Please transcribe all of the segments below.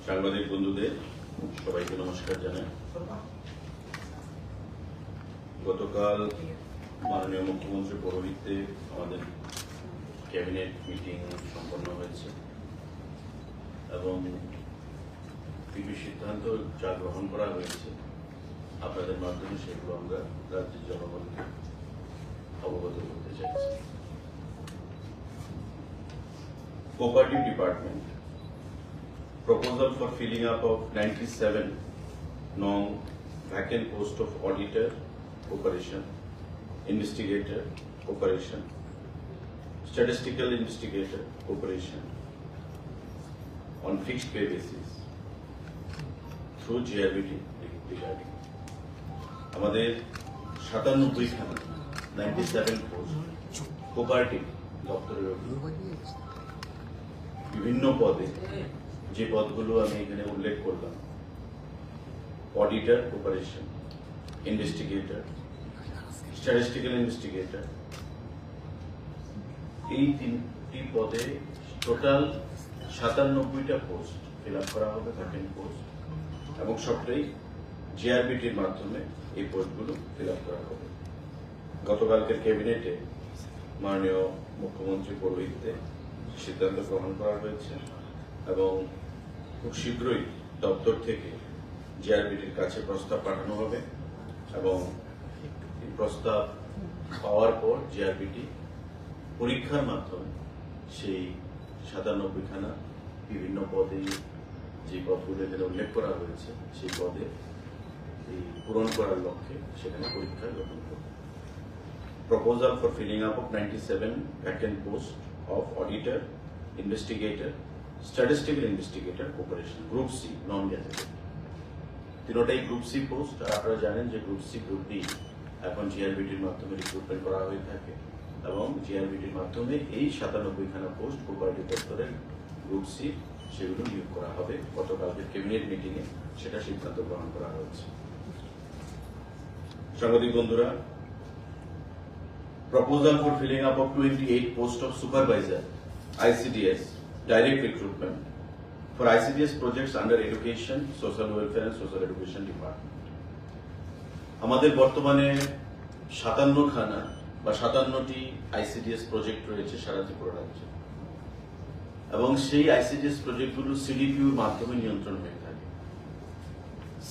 সাংবাদিক বন্ধুদের সবাইকে নমস্কার জানাই। গতকাল মাননীয় মুখ্যমন্ত্রীর পৌরোহিত্যে আমাদের ক্যাবিনেট মিটিং সম্পন্ন হয়েছে এবং কিছু সিদ্ধান্ত যা গ্রহণ করা হয়েছে আপনাদের মাধ্যমে সেগুলো আমরা রাজ্যের জনগণকে অবগত করতে চাইছি। Cooperative Department proposal for filling up of 97 vacant post of auditor, operation, investigator, operation, statistical investigator, operation on fixed pay basis through GRBT regarding আমাদের 97 খানা 97 পোস্ট কোঅপারেটিভ দপ্তরের বিভিন্ন পদে, যে পদগুলো আমি এখানে উল্লেখ করলাম, auditor, operation, investigator, statistical investigator, এই তিনটি পদে টোটাল 97টা পোস্ট ফিল আপ করা হবে, ভ্যাকেন্ট পোস্ট, এবং সবটাই জিআরবিটির মাধ্যমে এই পোস্টগুলো ফিল আপ করা হবে। গতকালকের ক্যাবিনেটে মাননীয় মুখ্যমন্ত্রী পৌরোহিত্যে সিদ্ধান্ত গ্রহণ করা হয়েছে এবং খুব শীঘ্রই দপ্তর থেকে জিআরবিটির কাছে প্রস্তাব পাঠানো হবে এবং এই প্রস্তাব পাওয়ার পর জিআরবিটি পরীক্ষার মাধ্যমে সেই 97 খানা বিভিন্ন পদে, যে পদগুলো এখানে উল্লেখ করা হয়েছে সেই পদে এই পূরণ করার লক্ষ্যে সেখানে পরীক্ষা গ্রহণ করবে। Proposal for filling up of 97 vacant posts of auditor, investigator, statistical investigator, operation, Group C, non-gazetted. তিনটাই গ্রুপ সি পোস্ট। আর আপনারা জানেন যে গ্রুপ সি, গ্রুপ ডি এখন জিআরবিটির মাধ্যমে রিক্রুটমেন্ট করা হয়ে থাকে এবং জিআরবিটির মাধ্যমে এই 97 খানা পোস্ট কোঅপারেটিভ দপ্তরের গ্রুপ সি সেগুলো নিয়োগ করা হবে। গতকালকে ক্যাবিনেট মিটিং এ সেটা সিদ্ধান্ত গ্রহণ করা হয়েছে। সাংবাদিক বন্ধুরা, proposal for filling up of 28 posts of supervisor, ICDS, direct recruitment for ICDS projects under education, social welfare and social education department. আমাদের বর্তমানে 57 খানা বা 57টি ICDS প্রজেক্ট রয়েছে সারা ত্রিপুরা রাজ্যে এবং সেই ICDS প্রজেক্টগুলো সিডিপিউর মাধ্যমে নিয়ন্ত্রণ হয়ে থাকে।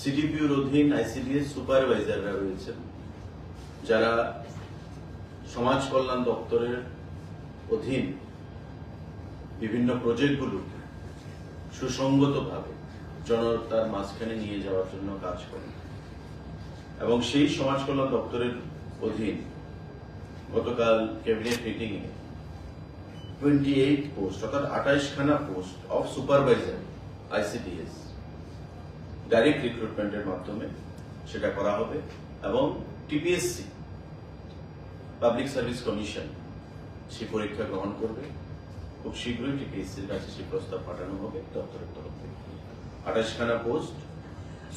সিডিপিউর অধীন ICDS সুপারভাইজাররা রয়েছেন যারা সমাজ কল্যাণ দপ্তরের অধীন বিভিন্ন প্রজেক্টগুলোকে সুসংগতভাবে জনতার মাঝখানে নিয়ে যাওয়ার জন্য কাজ করেন এবং সেই সমাজ কল্যাণ দপ্তরের অধীন গতকাল ক্যাবিনেট মিটিং এ 28 পোস্ট অর্থাৎ 28 খানা post of supervisor ICDS direct রিক্রুটমেন্টের মাধ্যমে সেটা করা হবে এবং টিপিএসসি পাবলিক সার্ভিস কমিশন সেই পরীক্ষা গ্রহণ করবে। খুব শীঘ্রই টিপিএসসির কাছে সেই প্রস্তাব পাঠানো হবে দপ্তরের তরফ থেকে। 28 খানা post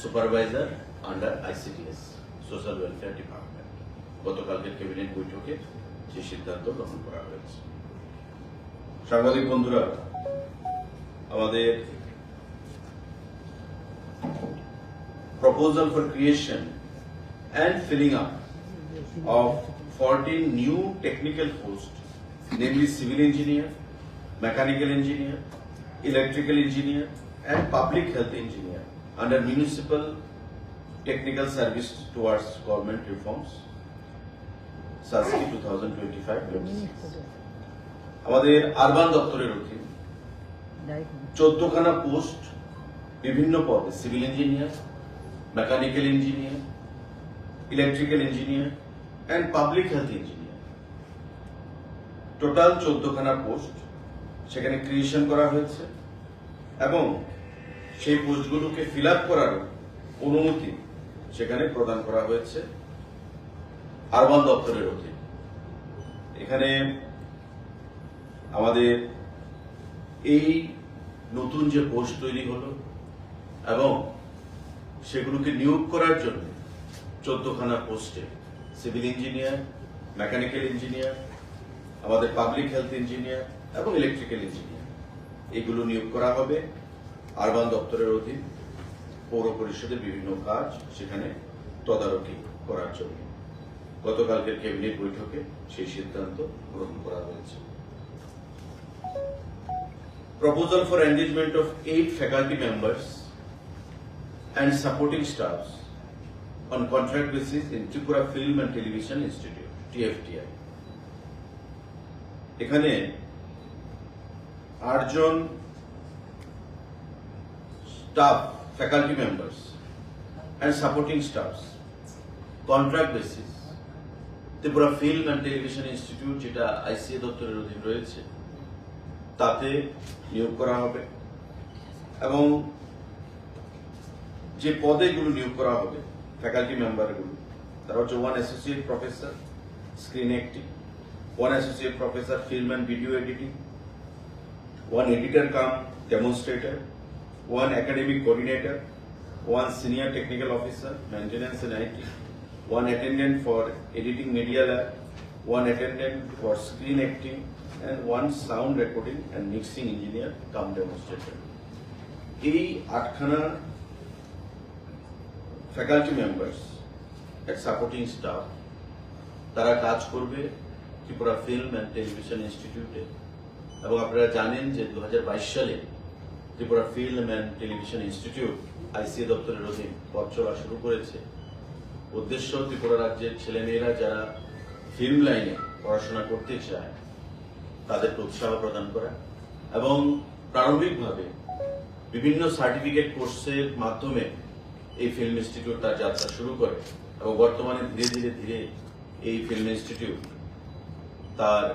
supervisor under ICDS, social welfare department. গতকালকের ক্যাবিনেট বৈঠকে সেই সিদ্ধান্ত গ্রহণ করা হয়েছে। সাংবাদিক বন্ধুরা, আমাদের proposal for creation and filling up of 14 new technical posts, namely civil engineer, mechanical engineer, electrical engineer, and public health engineer under municipal technical service towards government reforms, SASKI 2025-26. আমাদের আরবান দপ্তরের অধীন 14 খানা পোস্ট বিভিন্ন পদে, civil engineer, mechanical engineer, electrical engineer and public health engineer, total 14 খানা post সেখানে creation করা হয়েছে এবং সেই পোস্টগুলোকে ফিল আপ করার অনুমতি সেখানে প্রদান করা হয়েছে আরবান দপ্তরের অধীনে। এখানে আমাদের এই নতুন যে পোস্ট তৈরি হলো এবং সেগুলোকে নিয়োগ করার জন্য 14 খানা পোস্টে সিভিল ইঞ্জিনিয়ার, মেকানিক্যাল ইঞ্জিনিয়ার, আমাদের পাবলিক হেলথ ইঞ্জিনিয়ার এবং ইলেকট্রিক্যাল ইঞ্জিনিয়ার এগুলো নিয়োগ করা হবে আরবান দপ্তরের অধীন পৌর পরিষদের বিভিন্ন কাজ সেখানে তদারকি করার জন্য গতকালকের ক্যাবিনেট বৈঠকে সেই সিদ্ধান্ত গ্রহণ করা হয়েছে। Proposal for engagement of 8 faculty members and supporting staffs on contract basis in Tripura Film and Television Institute, TFTI. এখানে 8 জন staff, faculty members and supporting staffs, contract basis, Tripura Film and Television Institute, যেটা ICA দপ্তরের অধীন রয়েছে, তাতে নিয়োগ করা হবে এবং যে পদেগুলো নিয়োগ করা হবে ফ্যাকাল্টি মেম্বারগুলো তারা হচ্ছে 1 associate professor screen acting, 1 associate professor film and video editing, 1 editor cum demonstrator, 1 academic coordinator, 1 senior technical officer maintenance and IT, 1 attendant for editing media lab, 1 attendant for screen acting and 1 sound recording and mixing engineer come demonstrator. এই 8খানা faculty members and supporting staff তারা কাজ করবে Tripura film and television ইনস্টিটিউটে এবং আপনারা জানেন যে 2022 সালে Tripura film and television institute আইসিএ দপ্তরের অধীন পথ চলা শুরু করেছে। উদ্দেশ্য ত্রিপুরা রাজ্যের ছেলেমেয়েরা যারা ফিল্ম লাইনে পড়াশোনা করতে চায় তাদেরকে উৎসাহ প্রদান করা এবং প্রারম্ভিকভাবে বিভিন্ন সার্টিফিকেট কোর্সের মাধ্যমে এই ফিল্ম ইনস্টিটিউট তার যাত্রা শুরু করে এবং বর্তমানে ধীরে ধীরে এই ফিল্ম ইনস্টিটিউট তার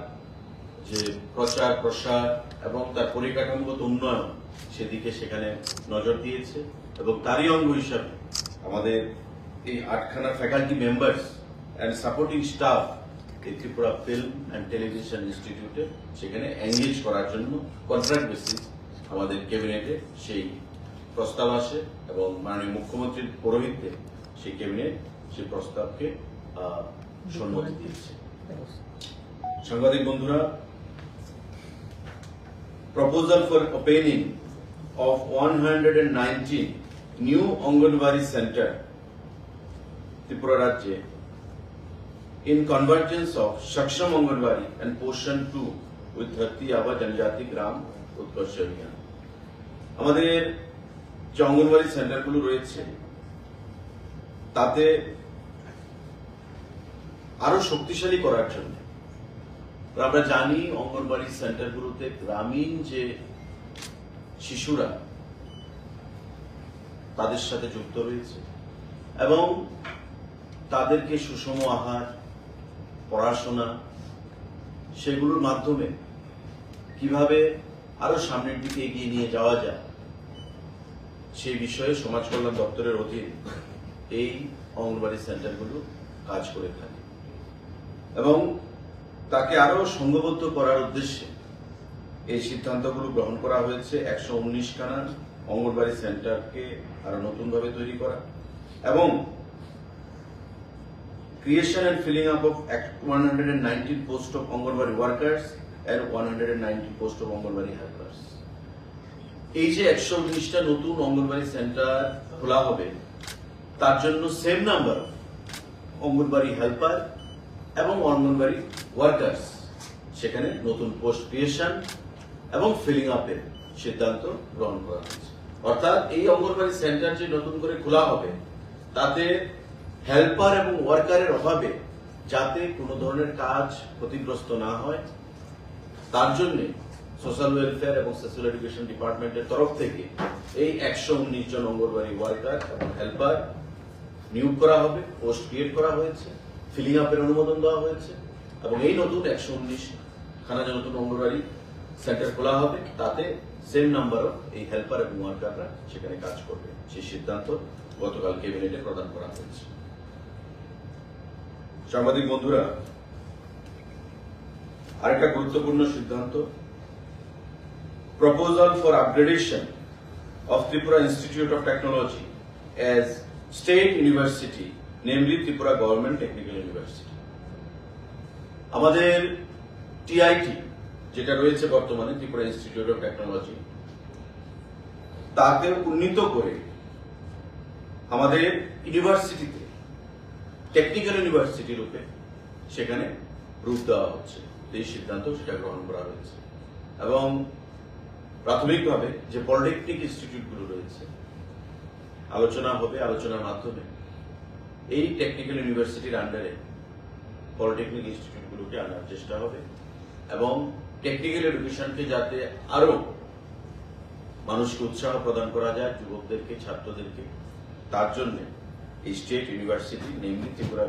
যে প্রচার প্রসার এবং তার পরিকাঠামোগত উন্নয়ন সেদিকে সেখানে নজর দিয়েছে এবং তারই অঙ্গ হিসাবে আমাদের এই 8খানা faculty members and supporting staff এই ত্রিপুরা ফিল্ম অ্যান্ড টেলিভিশন ইনস্টিটিউটে সেখানে এনগেজ করার জন্য কন্ট্রাক্ট বেসিস আমাদের ক্যাবিনেটে সেই প্রস্তাব আসে এবং মাননীয় মুখ্যমন্ত্রীর পৌরোহিত্যে সেই ক্যাবিনেট সেই প্রস্তাবকে সম্মতি দিয়েছে। সাংবাদিক বন্ধুরা, proposal for opening of 119 new anganwadi centre Tripura রাজ্যে in convergence of Shaksham Anganwadi and Poshan 2 with Dharti Aba Janjati Gram Utkarsh Abhiyan. আমাদের যে অঙ্গনওয়াড়ি সেন্টারগুলো রয়েছে তাতে আরো শক্তিশালী করার জন্য আমরা জানি অঙ্গনওয়াড়ি সেন্টারগুলোতে গ্রামীণ যে শিশুরা তাদের সাথে যুক্ত রয়েছে এবং তাদেরকে সুষম আহার পড়াশোনা সেগুলোর মাধ্যমে কিভাবে আরো সামনের দিকে এগিয়ে নিয়ে যাওয়া যায় সেই বিষয়ে সমাজ কল্যাণ দপ্তরের অধীন এই অঙ্গনওয়াড়ি সেন্টারগুলো কাজ করে থাকে এবং তাকে আরো সংঘবদ্ধ করার উদ্দেশ্যে এই সিদ্ধান্তগুলো গ্রহণ করা হয়েছে। 119খানা অঙ্গনওয়াড়ি সেন্টারকে আরো নতুনভাবে তৈরি করা এবং creation and filling up of 119 posts of Anganwadi workers and 190 posts of Anganwadi helpers. এই যে 119টা নতুন অঙ্গনওয়াড়ি সেন্টার খোলা হবে তার জন্য সেম নাম্বার অঙ্গনওয়াড়ি হেল্পার এবং অঙ্গনওয়াড়ি ওয়ার্কার্স সেখানে নতুন পোস্ট ক্রিয়েশন এবং ফিলিং আপের সিদ্ধান্ত গ্রহণ করা হয়েছে। অর্থাৎ এই অঙ্গনওয়াড়ি সেন্টার যে নতুন করে খোলা হবে তাতে হেল্পার এবং ওয়ার্কারের অভাবে যাতে কোনো ধরনের কাজ ক্ষতিগ্রস্ত না হয় তার জন্য সোশ্যাল ওয়েলফেয়ার এবং সোশ্যাল এডুকেশন ডিপার্টমেন্টের তরফ থেকে এই 119 জন অঙ্গনওয়াড়ি ওয়ার্কার এবং হেল্পার নিয়োগ করা হবে, পোস্ট ক্রিয়েট করা হয়েছে, ফিলিং আপের অনুমোদন দেওয়া হয়েছে এবং এই নতুন 119খানা যে নতুন অঙ্গনওয়াড়ি সেন্টার খোলা হবে তাতে সেম নাম্বার অফ এই হেল্পার এবং ওয়ার্কাররা সেখানে কাজ করবে সেই সিদ্ধান্ত গতকাল ক্যাবিনেটে প্রদান করা হয়েছে। সাংবাদিক বন্ধুরা, আরেকটা গুরুত্বপূর্ণ সিদ্ধান্ত, proposal for upgradation of Tripura institute of technology as state university, namely Tripura government technical university. আমাদের টিআইটি যেটা রয়েছে বর্তমানে ত্রিপুরা ইনস্টিটিউট অফ টেকনোলজি, তাকে উন্নীত করে আমাদের ইউনিভার্সিটিতে টেকনিক্যাল ইউনিভার্সিটি রূপে সেখানে রূপ দেওয়া হচ্ছে। এই সিদ্ধান্ত সেটা গ্রহণ করা হয়েছে এবং প্রাথমিকভাবে যে পলিটেকনিক ইনস্টিটিউটগুলো রয়েছে আলোচনা হবে, আলোচনার মাধ্যমে এই টেকনিক্যাল ইউনিভার্সিটির আন্ডারে পলিটেকনিক ইনস্টিটিউটগুলোকে আনার চেষ্টা হবে এবং টেকনিক্যাল এডুকেশনকে যাতে আরো মানুষকে উৎসাহ প্রদান করা যায়, যুবকদেরকে, ছাত্রদেরকে, তার জন্য এই state university namely Tripura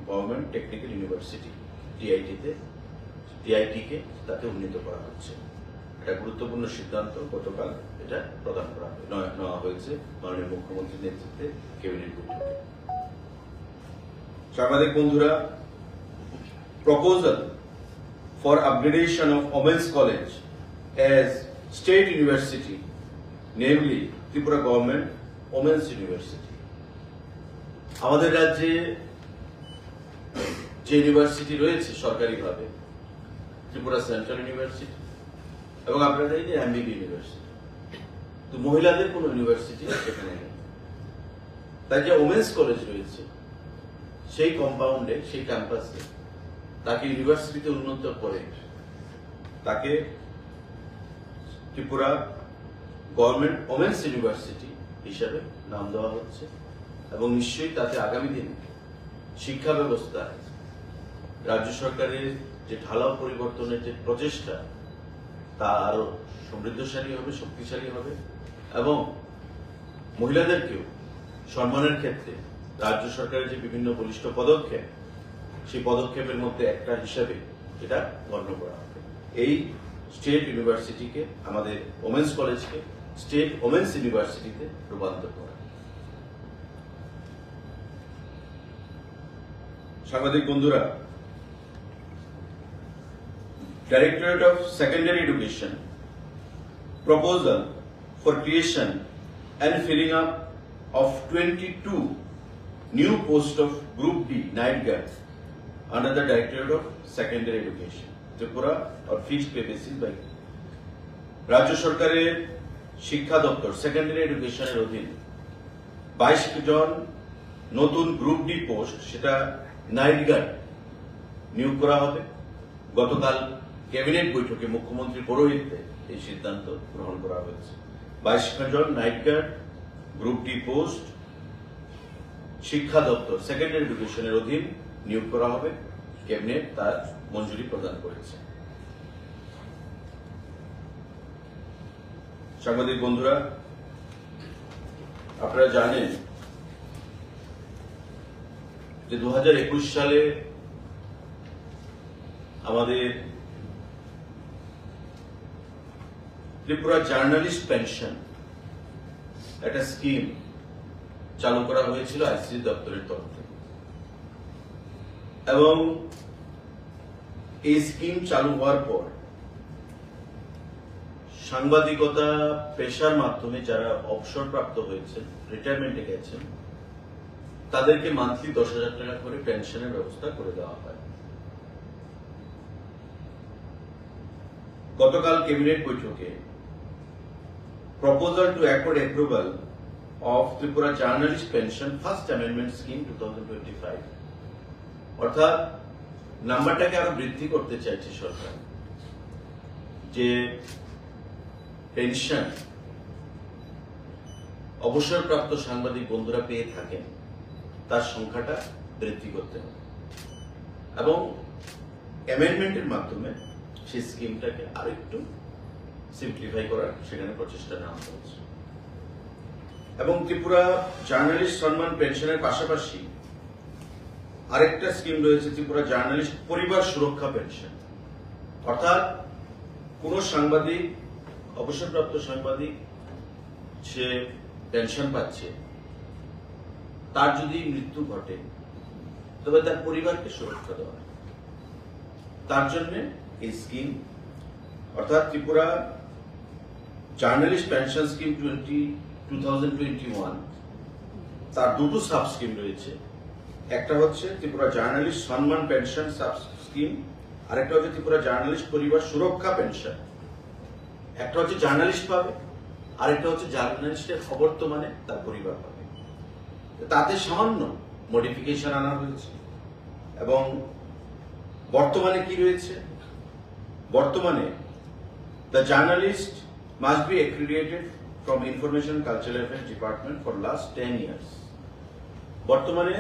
government technical university টিআইটিকে তাতে উন্নীত করা হচ্ছে। এটা গুরুত্বপূর্ণ সিদ্ধান্ত গতকাল এটা প্রদান করা নেওয়া হয়েছে মাননীয় মুখ্যমন্ত্রীর নেতৃত্বে ক্যাবিনেট বৈঠকে। সাংবাদিক বন্ধুরা, proposal for upgradation of Women's College as state university, namely Tripura Government Women's University. আমাদের রাজ্যে যে ইউনিভার্সিটি রয়েছে সরকারিভাবে, ত্রিপুরা সেন্ট্রাল ইউনিভার্সিটি এবং আপনারা এই যে এমবিবি ইউনিভার্সিটি, তো মহিলাদের কোন ইউনিভার্সিটি সেখানে নেই। তাই যে ওমেন্স কলেজ রয়েছে সেই কম্পাউন্ডে, সেই ক্যাম্পাসে তাকে ইউনিভার্সিটিতে উন্নত করে তাকে ত্রিপুরা গভর্নমেন্ট ওমেন্স ইউনিভার্সিটি হিসাবে নাম দেওয়া হচ্ছে এবং নিশ্চয়ই তাতে আগামী দিনে শিক্ষা ব্যবস্থায় রাজ্য সরকারের যে ঢালাও পরিবর্তনের যে প্রচেষ্টা তা আরো সমৃদ্ধশালী হবে, শক্তিশালী হবে এবং মহিলাদেরকেও সম্মানের ক্ষেত্রে রাজ্য সরকারের যে বিভিন্ন বলিষ্ঠ পদক্ষেপ, সেই পদক্ষেপের মধ্যে একটা হিসাবে এটা গণ্য করা হবে। এই স্টেট ইউনিভার্সিটিকে, আমাদের ওমেন্স কলেজকে স্টেট ওমেন্স ইউনিভার্সিটিতে রূপান্তর করা। সাংবাদিক বন্ধুরা, Directorate of Secondary Education proposal for creation and filling up of 22 new posts of Group D night guard under the Directorate of Secondary Education, Tripura or fixed pay basis by রাজ্য সরকারের শিক্ষা দপ্তর secondary এডুকেশনের অধীনে 22 জন নতুন group D post, সেটা night guard নিয়োগ করা হবে। গতকাল ক্যাবিনেট বৈঠকে মুখ্যমন্ত্রীর পৌরোহিত্যে এই সিদ্ধান্ত গ্রহণ করা হয়েছে। 22 জন night guard group D post শিক্ষা দপ্তর সেকেন্ডারি এডুকেশনের অধীন নিয়োগ করা হবে। ক্যাবিনেট তার মঞ্জুরি প্রদান করেছে। সাংবাদিক বন্ধুরা, আপনারা জানেন যে 2021 সালে আমাদের ত্রিপুরা জার্নালিস্ট পেনশন একটা স্কিম চালু করা হয়েছিল আইসিডি দপ্তরের তরফ থেকে এবং এই স্কিম চালু হওয়ার পর সাংবাদিকতা পেশার মাধ্যমে যারা অবসরপ্রাপ্ত হয়েছেন, রিটায়ারমেন্টে গেছেন, তাদেরকে মান্থলি 10,000 টাকা করে পেনশনের ব্যবস্থা করে দেওয়া হয়। গতকাল ক্যাবিনেট বৈঠকে proposal to accord approval of Tripura Journalist Pension First Amendment Scheme 2025 অর্থাৎ নাম্বারটাকে আরো বৃদ্ধি করতে চাইছে সরকার, যে পেনশন অবসরপ্রাপ্ত সাংবাদিক বন্ধুরা পেয়ে থাকেন তার সংখ্যাটা বৃদ্ধি করতে হবে এবং অ্যামেন্ডমেন্টের মাধ্যমে সেই স্কিমটাকে আরো একটু সিম্পলিফাই করার সেখানে প্রচেষ্টা নেওয়া হয়েছে। এবং ত্রিপুরা জার্নালিস্ট সম্মান পেনশনের পাশাপাশি আরেকটা স্কিম রয়েছে, ত্রিপুরা জার্নালিস্ট পরিবার সুরক্ষা পেনশন। অর্থাৎ কোন সাংবাদিক, অবসরপ্রাপ্ত সাংবাদিক সে পেনশন পাচ্ছে, তার যদি মৃত্যু ঘটে তবে তার পরিবারকে সুরক্ষা দেওয়া হয়, তার জন্য এই স্কিম অর্থাৎ ত্রিপুরা জার্নালিস্ট পেনশন স্কিম 2021 তার দুটো সাব স্কিম রয়েছে। একটা হচ্ছে ত্রিপুরা জার্নালিস্ট সম্মান পেনশন সাব স্কিম, আরেকটা হচ্ছে ত্রিপুরা জার্নালিস্ট পরিবার সুরক্ষা পেনশন। একটা হচ্ছে জার্নালিস্ট পাবে আরেকটা হচ্ছে জার্নালিস্টের অবর্তমানে তার পরিবার পাবে। তাতে সামান্য মডিফিকেশন আনা হয়েছে। এবং বর্তমানে কি রয়েছে? বর্তমানে the journalist must be accredited from Information Cultural Affairs Department for last 10 years. বর্তমানে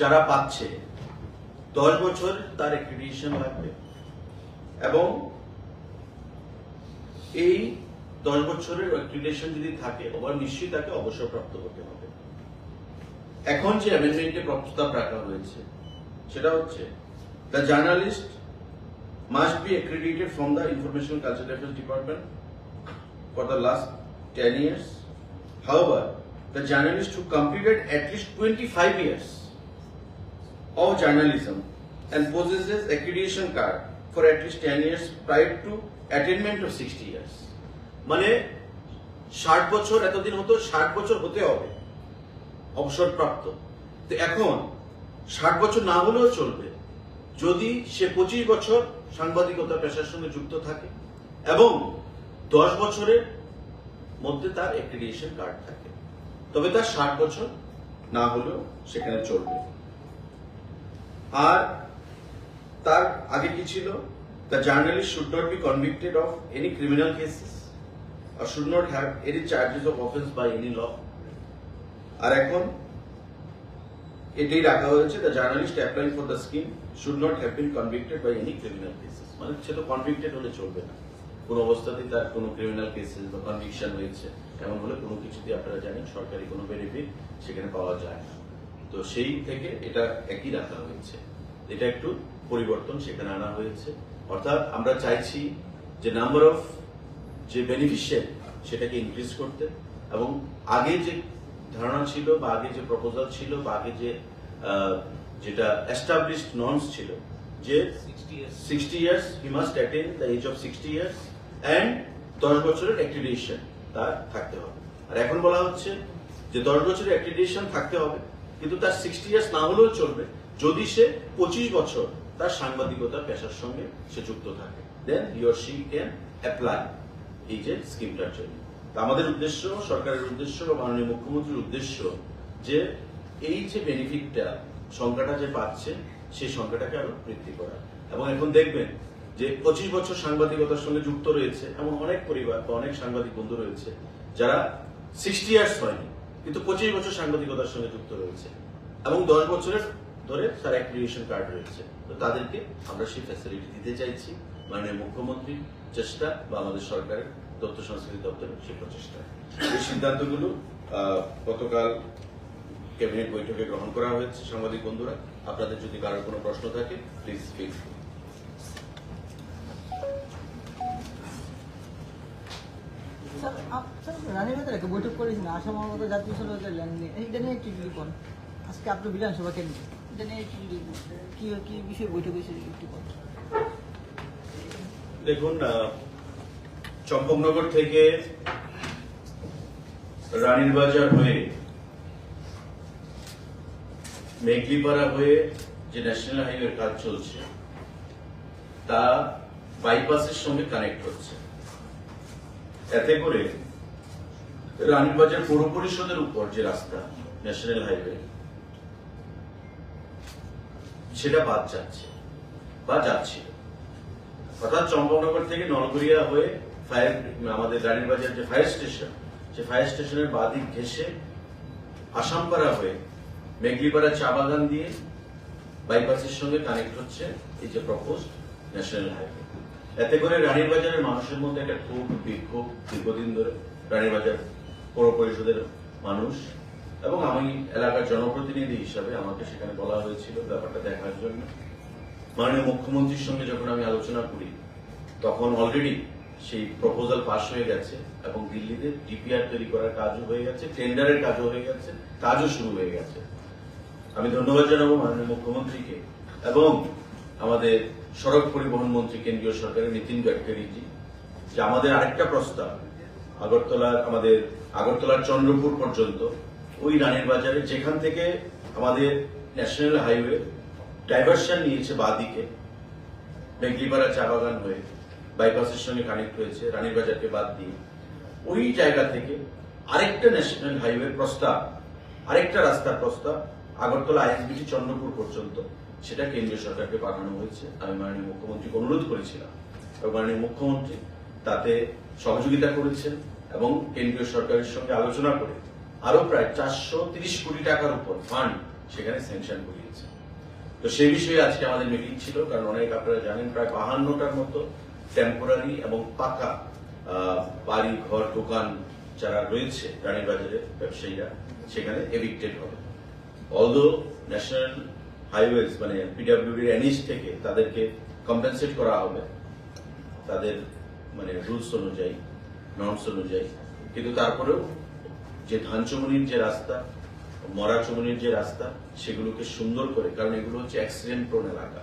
যারা পাচ্ছে 10 বছর তার accreditation লাগবে এবং এই 10 বছরের accreditation যদি থাকে নিশ্চয়ই তাকে অবসরপ্রাপ্ত হতে হবে। এখন যে অ্যামেন্ডমেন্টে প্রস্তাব রাখা হয়েছে সেটা হচ্ছে the journalist must be accredited from the Information Cultural Affairs Department for the last 10 years. However, the journalist who completed at least 25 years of journalism and possesses accreditation card for at least 10 years prior to attainment of 60 years. মানে 60 বছর এতদিন হতো 60 বছর হতে হবে অবসরপ্রাপ্ত। তো এখন 60 বছর না হলেও চলবে যদি সে 25 বছর সাংবাদিকতা পেশার সঙ্গে যুক্ত থাকে এবং 10 বছরের মধ্যে তার অ্যাক্রিডিটেশন কার্ড থাকে, তবে তার 60 বছর না হলেও সেখানে চলবে। আর তার আগে কি ছিল? The journalist should not be convicted of any criminal cases or should not have any charges of offense by any law. আর এখন এটাই রাখা হয়েছে the journalist applying for the scheme should not have been convicted by any criminal cases. মানে সে তো convicted হলে চলবে না, কোনো অবস্থাতেই তার কোনো ক্রিমিনাল কেসেস বা কনভিকশন হয়েছে এমন হলে কোনো কিছুতে আপনারা জানেন সরকারি কোনো বেনিফিট সেখানে পাওয়া যায় না। তো সেই থেকে এটা একই রাখা হয়েছে, এটা একটু পরিবর্তন সেখানে আনা হয়েছে। অর্থাৎ আমরা চাইছি যে নাম্বার অফ যে বেনিফিশিয়ারি সেটাকে ইনক্রিজ করতে, এবং আগে যে ধারণা ছিল বা আগে যে প্রপোজাল ছিল বা আগে যে যেটা এস্টাবলিশড নর্মস ছিল যে 60 years he must attain the age of 60 years and 10 বছরের অ্যাক্রিডিটেশন তার থাকতে হবে। আর এখন বলা হচ্ছে যে 10 বছরের অ্যাক্রিডিটেশন থাকতে হবে কিন্তু তার 60 ইয়ার্স না হলেও চলবে যদি সে 25 বছর তার সাংবাদিকতা পেশার সঙ্গে সে যুক্ত থাকে, then he or she can apply এই যে স্কিমটার জন্য। আমাদের উদ্দেশ্য, সরকারের উদ্দেশ্য বা মাননীয় মুখ্যমন্ত্রীর উদ্দেশ্য যে এই যে বেনিফিটটা সংখ্যাটা যে পাচ্ছে সেই সংখ্যাটাকে আরো বৃদ্ধি করা। এবং এখন দেখবেন যে 25 বছর সাংবাদিকতার সঙ্গে যুক্ত রয়েছে এমন অনেক পরিবার বা অনেক সাংবাদিক বন্ধু রয়েছে যারা 60 ইয়ার্স হয়নি কিন্তু 25 বছর সাংবাদিকতার সঙ্গে যুক্ত রয়েছে এবং 10 বছরের ধরে তার অ্যাক্রিডিটেশন কার্ড রয়েছে। তো তাদেরকে আমরা সেই ফ্যাসিলিটি দিতে চাইছি। মাননীয় মুখ্যমন্ত্রীর চেষ্টা বা আমাদের সরকারের তথ্য সংস্কৃতি দপ্তরের সেই প্রচেষ্টা। এই সিদ্ধান্তগুলো গতকাল ক্যাবিনেট বৈঠকে গ্রহণ করা হয়েছে। সাংবাদিক বন্ধুরা, আপনাদের যদি কারোর কোনো প্রশ্ন থাকে প্লিজ স্পিক। রানীবাজার একটা বৈঠক করেছেন আসাম মহানগর জাতীয় সড়কের ল্যান্ডিং, এটা নিয়ে একটু যদি কোন আজকে আপনার বিধানসভা কেন্দ্রে এটা নিয়ে একটু যদি কি কি বিষয়ে বৈঠক হয়েছে একটু কোন। দেখুন, চম্পকনগর থেকে রানীরবাজার হয়ে মেঘলিপাড়া হয়ে যে ন্যাশনাল হাইওয়ের কাজ চলছে তা বাইপাসের সঙ্গে কানেক্ট হচ্ছে। এতে করে রানীরবাজার পৌর পরিষদের উপর যে রাস্তা ন্যাশনাল হাইওয়ে সেটা বাদ যাচ্ছে বা যাচ্ছিল। অর্থাৎ চম্পকনগর থেকে নলগড়িয়া হয়ে আমাদের রানীরবাজার যে ফায়ার স্টেশন, সে ফায়ার স্টেশনের বাদিক ঘেঁষে আসামপাড়া হয়ে মেঘলিপাড়া চা বাগান দিয়ে বাইপাসের সঙ্গে কানেক্ট হচ্ছে এই যে প্রপোজড ন্যাশনাল হাইওয়ে। এতে করে রানীরবাজারের মানুষের মধ্যে একটা খুব বিক্ষোভ দীর্ঘদিন ধরে, রানীরবাজার পৌর পরিষদের মানুষ এবং আমি এলাকার জনপ্রতিনিধি হিসাবে আমাকে সেখানে বলা হয়েছিল ব্যাপারটা দেখার জন্য। মাননীয় মুখ্যমন্ত্রীর সঙ্গে যখন আমি আলোচনা করি তখন অলরেডি সেই প্রপোজাল পাস হয়ে গেছে এবং দিল্লিতে ডিপিআর তৈরি করার কাজও হয়ে গেছে, টেন্ডারের কাজও হয়ে গেছে, কাজও শুরু হয়ে গেছে। আমি ধন্যবাদ জানাবো মাননীয় মুখ্যমন্ত্রীকে এবং আমাদের সড়ক পরিবহন মন্ত্রী কেন্দ্রীয় সরকারের নীতিন গাডকারিজি যে আমাদের আরেকটা প্রস্তাব আগরতলার চন্দ্রপুর পর্যন্ত ওই রানীরবাজারে যেখান থেকে আমাদের ন্যাশনাল হাইওয়ে ডাইভার্সন নিয়েছে বাদিকে মেঘলিপাড়া চা বাগান হয়ে বাইপাসের সঙ্গে কানেক্ট হয়েছে রানীর বাজারকে বাদ দিয়ে, ওই জায়গা থেকে আরেকটা ন্যাশনাল হাইওয়ে প্রস্তাব, আরেকটা রাস্তার প্রস্তাব আগরতলা আইএসবিটি চন্দ্রপুর পর্যন্ত, সেটা কেন্দ্রীয় সরকারকে পাঠানো হয়েছে। আমি মাননীয় মুখ্যমন্ত্রীকে অনুরোধ করেছিলাম এবং মাননীয় মুখ্যমন্ত্রী তাতে সহযোগিতা করেছেন এবং কেন্দ্রীয় সরকারের সঙ্গে আলোচনা করে আরো প্রায় 430 কোটি টাকার উপর ফান্ড সেখানে স্যাংশন করিয়েছে। তো সেই বিষয়ে আজকে আমাদের মিটিং ছিল, কারণ অনেক আপনারা জানেন প্রায় 52টার মতো টেম্পোরারি এবং পাকা বাড়ি ঘর দোকান যারা রয়েছে রানীর বাজারের ব্যবসায়ীরা সেখানে এভিক্টেড হবে। অলদো ন্যাশনাল হাইওয়েজ মানে পিডব্লিউডির এনএইচ থেকে তাদেরকে কম্পেনসেট করা হবে তাদের মানে রুলস অনুযায়ী, নর্মস অনুযায়ী, কিন্তু তারপরেও যে ধানচমনির যে রাস্তা, মরাচমনির যে রাস্তা, সেগুলোকে সুন্দর করে, কারণ এগুলো হচ্ছে অ্যাক্সিডেন্ট প্রোন এলাকা,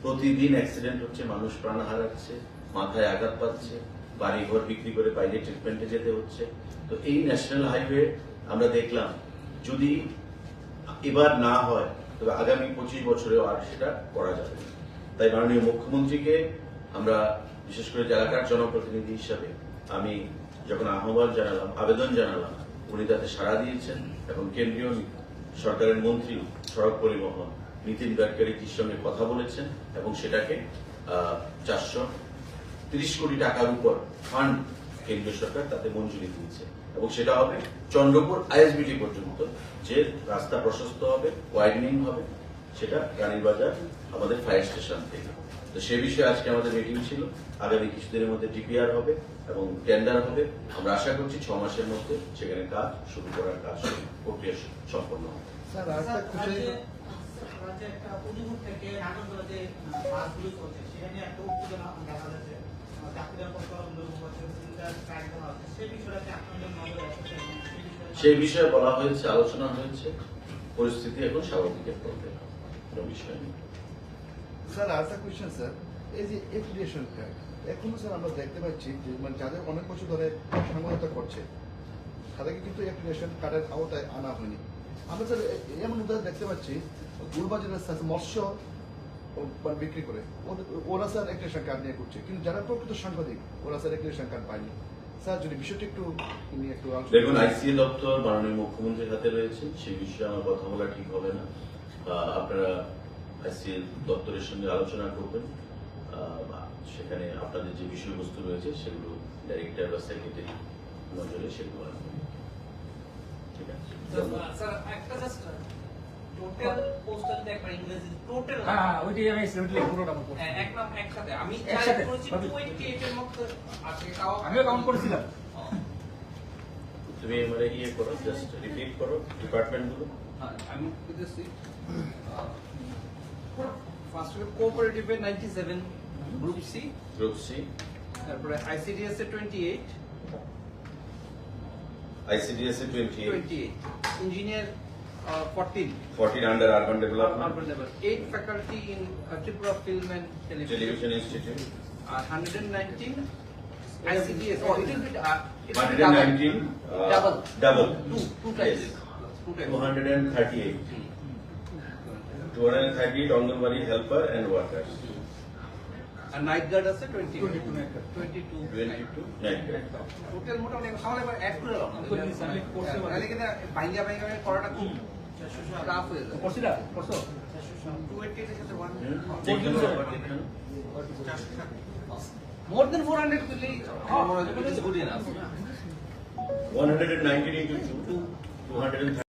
প্রতিদিন অ্যাক্সিডেন্ট হচ্ছে, মানুষ প্রাণ হারাচ্ছে, মাথায় আঘাত পাচ্ছে, বাড়ি ঘর বিক্রি করে বাইরে ট্রিটমেন্টে যেতে হচ্ছে। তো এই ন্যাশনাল হাইওয়ে আমরা দেখলাম যদি এবার না হয় তবে আগামী 25 বছরেও আর সেটা করা যাবে না। তাই মাননীয় মুখ্যমন্ত্রীকে আমরা বিশেষ করে এলাকার জনপ্রতিনিধি হিসাবে আমি যখন আহ্বান জানালাম, আবেদন জানালাম, উনি তাতে সাড়া দিয়েছেন এবং কেন্দ্রীয় সরকারের মন্ত্রী সড়ক পরিবহন নীতিন গাডকারিজির সঙ্গে কথা বলেছেন এবং সেটাকে 430 কোটি টাকার উপর ফান্ড কেন্দ্রীয় সরকার তাতে মঞ্জুরি দিয়েছে এবং সেটা হবে চন্দ্রপুর আইএসবিটি পর্যন্ত, যে রাস্তা প্রশস্ত হবে, ওয়াইডেনিং হবে, সেটা রানীর বাজার আমাদের ফায়ার স্টেশন থেকে। তো সে বিষয়ে আজকে আমাদের মিটিং ছিল। আগামী কিছুদিনের মধ্যে ডিপিআর হবে এবং টেন্ডার হবে। আমরা আশা করছি 6 মাসের মধ্যে সেখানে কাজ শুরু করার কাজ প্রক্রিয়া সম্পন্ন হবে। স্যার রাজ্যে একটা অভিযোগ থেকে আগরতলা যে বাসগুলো চলছে সেখানে একটা উত্তেজনা দেখা যাচ্ছে, চাকরিরা কষ্ট ট্রাই করা হচ্ছে, সেই বিষয়টাকে আপনাদের নজরে এসেছে? সেই বিষয়ে বলা হয়েছে, আলোচনা হয়েছে, পরিস্থিতি এখন স্বাভাবিকের পথে, কোনো বিষয় নেই। স্যার আরেকটা কোয়েশ্চেন স্যার, এই যে এফিলিয়েশন কার্ড এখনো স্যার আমরা দেখতে পাচ্ছি যে মানে যাদের অনেক বছর ধরে সাংবাদিকতা করছে তাদেরকে কিন্তু এফিলিয়েশন কার্ডের আওতায় আনা হয়নি। আমরা স্যার এমন উদাহরণ দেখতে পাচ্ছি গুলবাজারের স্যার মৎস্য মানে বিক্রি করে ওরা স্যার এফিলিয়েশন কার্ড নিয়ে করছে, কিন্তু যারা প্রকৃত সাংবাদিক ওরা স্যার এফিলিয়েশন কার্ড পায়নি। স্যার যদি বিষয়টি একটু নিয়ে একটু দেখুন, আইসিএ দপ্তর মাননীয় মুখ্যমন্ত্রীর হাতে রয়েছে, সেই বিষয়ে আমার কথা বলা ঠিক হবে না। আপনারা আইসিএ দপ্তরের সঙ্গে আলোচনা করবেন, সেখানে আপনাদের যে বিষয়বস্তু রয়েছে সেগুলো ডাইরেক্টর বা সেক্রেটারি নজরে সেগুলো আনবেন। ঠিক আছে স্যার একটা জাস্ট টোটাল পোস্টাল একবার ইংরেজি টোটাল ওইটাই আমি স্টুডেন্টলি পুরোটা করব। এক নাম একসাথে আমি একসাথে? করেছি 28 এর মধ্যে আছে, তাও আমিও কাউন্ট করেছিলাম। তুমি মানে ইয়ে করো, জাস্ট রিপিট করো ডিপার্টমেন্টগুলো। আমি বুঝতেছি। ফার্স্ট কোঅপারেটিভ এ 97, গ্রুপ সি, গ্রুপ সি, তারপরে ICDS A 28, ICDS A 28, engineer 14, 14 under urban development, urban level, 8 faculty in Tripura Film and Television, television institute, 119 ICDS, or it will be 119 double two times, Yes. two times. 238 238 anganwadi helper and workers, And night guard আছে 22 night guard. 22 night guard. Total মোটামুটি আমরা এবার add করে দাও তাহলে কিন্তু ভাঙ্গা ভাঙ্গা করাটা খুব টাফ হয়ে যায়। করছিলা? করছো? 280 এর সাথে 1 মোর দেন 400 করলেই মনে হয় গুড ইনাফ। 119 into 2 230